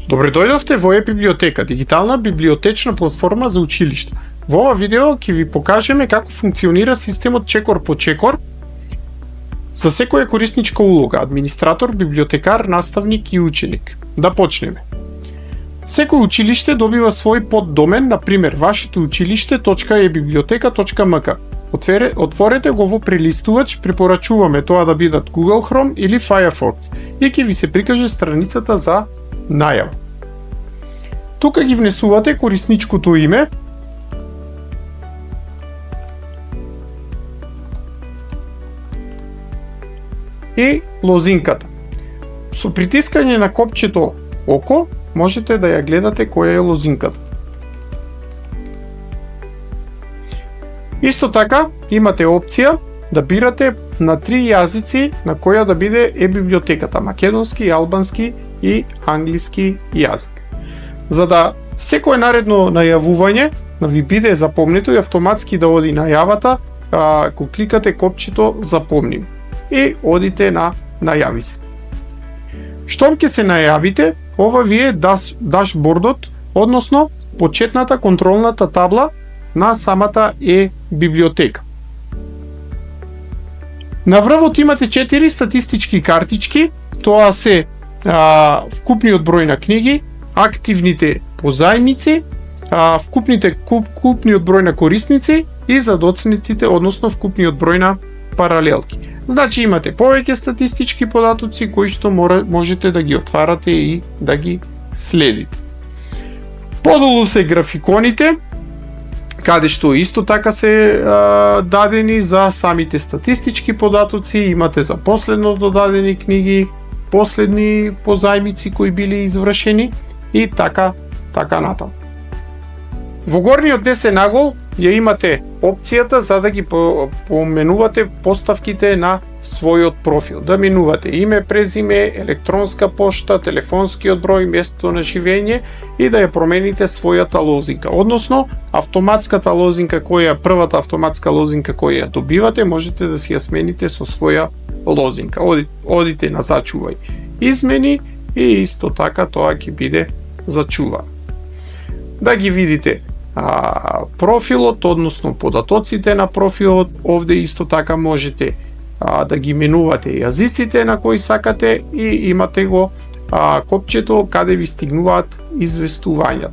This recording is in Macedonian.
Добре дојдовте во e-библиотека, дигитална библиотечна платформа за училиште. Во ова видео ќе ви покажеме како функционира системот чекор по чекор за секоја корисничка улога, администратор, библиотекар, наставник и ученик. Да почнеме. Секој училиште добива свој поддомен, например, вашето училиште.ebiblioteka.mk. Отворете го во прелистувач, препорачуваме тоа да бидат Google Chrome или Firefox и ќе ви се прикаже страницата за најава. Тука ги внесувате корисничкото име, и лозинката. Со притискање на копчето око можете да ја гледате која е лозинката. Исто така имате опција да бирате на 3 јазици на која да биде e-библиотеката: македонски, албански и англиски јазик. За да секое наредно најавување да ви биде запомнето и автоматски да оди најавата, ако кликате копчето запомним и одите на најави се. Штом ќе се најавите, ова ви е дашбордот, односно почетната контролната табла на самата е-библиотека. На врвот имате 4 статистички картички, тоа се вкупниот број на книги, активните позајмици, вкупниот број на корисници и задоцнетите, односно вкупниот број на паралелки. Значи имате повеќе статистички податоци кои што можете да ги отварате и да ги следите. Подолу се графиконите, каде што исто така се дадени за самите статистички податоци, имате за последно додадени книги, последни позајмици кои били извршени и така натаму. Во горниот десен агол ја имате опцијата за да ги поменувате поставките на својот профил. Да менувате име, презиме, електронска пошта, телефонскиот број, место на живење и да ја промените својата лозинка. Односно, автоматската лозинка првата автоматска лозинка која ја добивате, можете да си ја смените со своја лозинка. Одите на зачувај измени и исто така тоа ќе биде зачувано. Да ги видите профилот, односно податоците на профилот, овде исто така можете да ги менувате јазиците на кои сакате и имате го копчето каде ви стигнуваат известувањата.